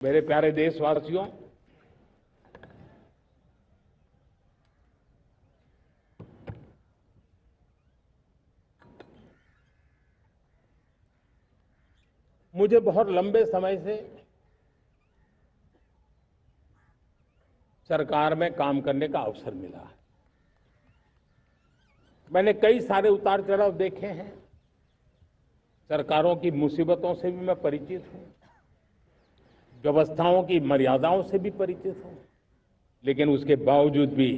मेरे प्यारे देशवासियों, मुझे बहुत लंबे समय से सरकार में काम करने का अवसर मिला है। मैंने कई सारे उतार चढ़ाव देखे हैं। सरकारों की मुसीबतों से भी मैं परिचित हूं, व्यवस्थाओं की मर्यादाओं से भी परिचित हूं, लेकिन उसके बावजूद भी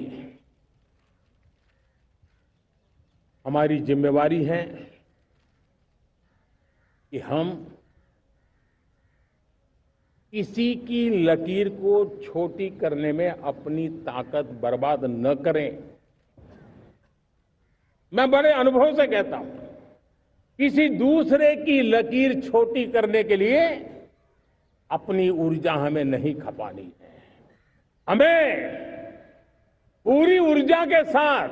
हमारी जिम्मेवारी है कि हम किसी की लकीर को छोटी करने में अपनी ताकत बर्बाद न करें। मैं बड़े अनुभव से कहता हूं, किसी दूसरे की लकीर छोटी करने के लिए अपनी ऊर्जा हमें नहीं खपानी है। हमें पूरी ऊर्जा के साथ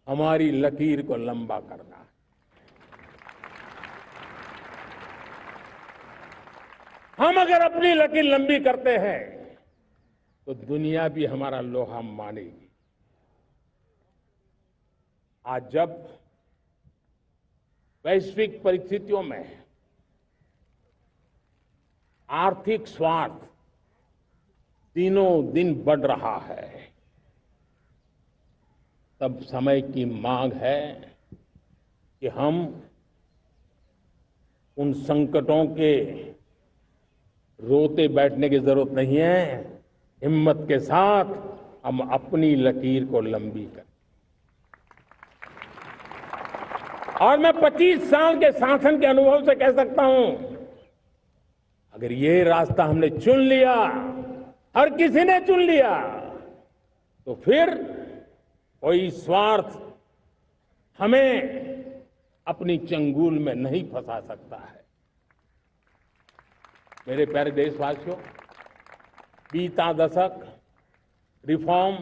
हमारी लकीर को लंबा करना है। हम अगर अपनी लकीर लंबी करते हैं तो दुनिया भी हमारा लोहा मानेगी। आज जब वैश्विक परिस्थितियों में आर्थिक स्वार्थ दिनों दिन बढ़ रहा है, तब समय की मांग है कि हम उन संकटों के रोते बैठने की जरूरत नहीं है। हिम्मत के साथ हम अपनी लकीर को लंबी करें। और मैं 25 साल के शासन के अनुभव से कह सकता हूं, अगर ये रास्ता हमने चुन लिया, हर किसी ने चुन लिया, तो फिर कोई स्वार्थ हमें अपनी चंगुल में नहीं फंसा सकता है। मेरे प्यारे देशवासियों, बीता दशक रिफॉर्म,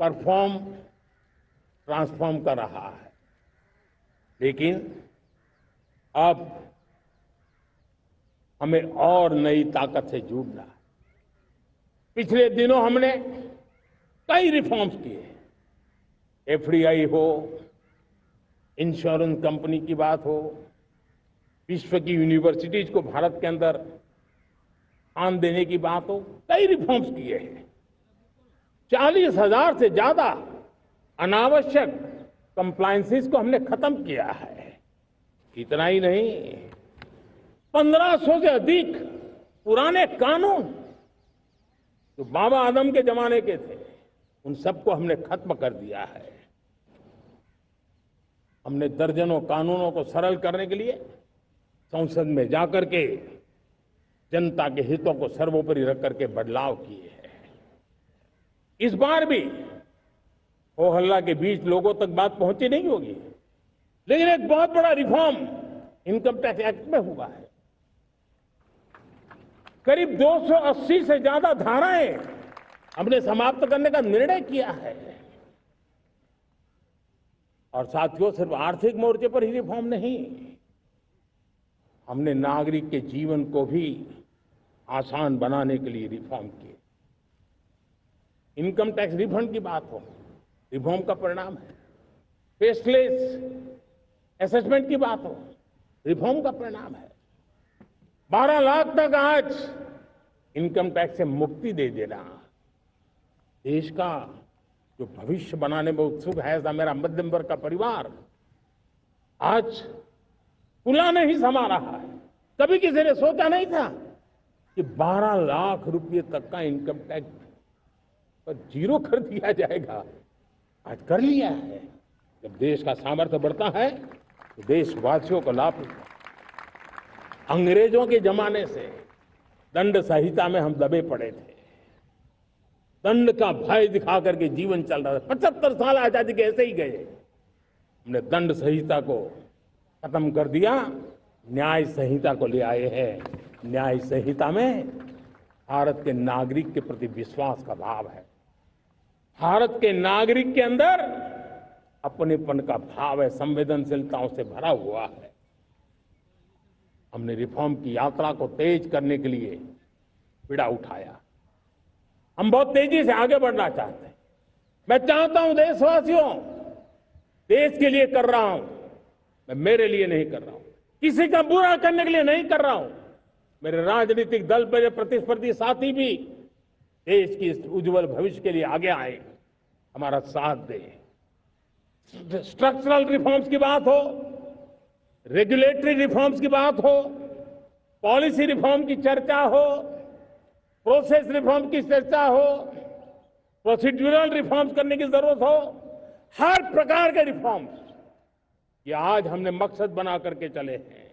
परफॉर्म, ट्रांसफॉर्म कर रहा है, लेकिन अब हमें और नई ताकत से जुड़ना है। पिछले दिनों हमने कई रिफॉर्म्स किए। एफडीआई हो, इंश्योरेंस कंपनी की बात हो, विश्व की यूनिवर्सिटीज को भारत के अंदर स्थान देने की बात हो, कई रिफॉर्म्स किए हैं। 40,000 से ज्यादा अनावश्यक कंप्लायंसेस को हमने खत्म किया है। इतना ही नहीं, 1500 से अधिक पुराने कानून जो बाबा आदम के जमाने के थे, उन सबको हमने खत्म कर दिया है। हमने दर्जनों कानूनों को सरल करने के लिए संसद में जाकर के जनता के हितों को सर्वोपरि रख करके बदलाव किए हैं। इस बार भी हो हल्ला के बीच लोगों तक बात पहुंची नहीं होगी, लेकिन एक बहुत बड़ा रिफॉर्म इनकम टैक्स एक्ट में हुआ है। करीब 280 से ज्यादा धाराएं हमने समाप्त करने का निर्णय किया है। और साथियों, सिर्फ आर्थिक मोर्चे पर ही रिफॉर्म नहीं, हमने नागरिक के जीवन को भी आसान बनाने के लिए रिफॉर्म किए। इनकम टैक्स रिफंड की बात हो, रिफॉर्म का परिणाम है। फेसलेस असेसमेंट की बात हो, रिफॉर्म का परिणाम है। 12 लाख तक आज इनकम टैक्स से मुक्ति दे देना, देश का जो भविष्य बनाने में उत्सुक है, ऐसा मेरा मध्यम वर्ग का परिवार आज खुला नहीं समा रहा है। कभी किसी ने सोचा नहीं था कि 12 लाख रुपए तक का इनकम टैक्स पर जीरो कर दिया जाएगा। आज कर लिया है। जब देश का सामर्थ्य बढ़ता है तो देशवासियों को लाभ मिलता है। अंग्रेजों के जमाने से दंड संहिता में हम दबे पड़े थे। दंड का भय दिखा करके जीवन चल रहा था। 75 साल आजादी के ऐसे ही गए। हमने दंड संहिता को खत्म कर दिया, न्याय संहिता को ले आए हैं। न्याय संहिता में भारत के नागरिक के प्रति विश्वास का भाव है। भारत के नागरिक के अंदर अपनेपन का भाव है, संवेदनशीलताओं से भरा हुआ है। हमने रिफॉर्म की यात्रा को तेज करने के लिए बीड़ा उठाया। हम बहुत तेजी से आगे बढ़ना चाहते हैं। मैं चाहता हूं देशवासियों, देश के लिए कर रहा हूं, मैं मेरे लिए नहीं कर रहा हूं, किसी का बुरा करने के लिए नहीं कर रहा हूं। मेरे राजनीतिक दल, मेरे प्रतिस्पर्धी साथी भी देश की इस उज्जवल भविष्य के लिए आगे आए, हमारा साथ दें। स्ट्रक्चरल रिफॉर्म्स की बात हो, रेगुलेटरी रिफॉर्म्स की बात हो, पॉलिसी रिफॉर्म की चर्चा हो, प्रोसेस रिफॉर्म की चर्चा हो, प्रोसीड्यूरल रिफॉर्म्स करने की जरूरत हो, हर प्रकार के रिफॉर्म्स ये आज हमने मकसद बना करके चले हैं।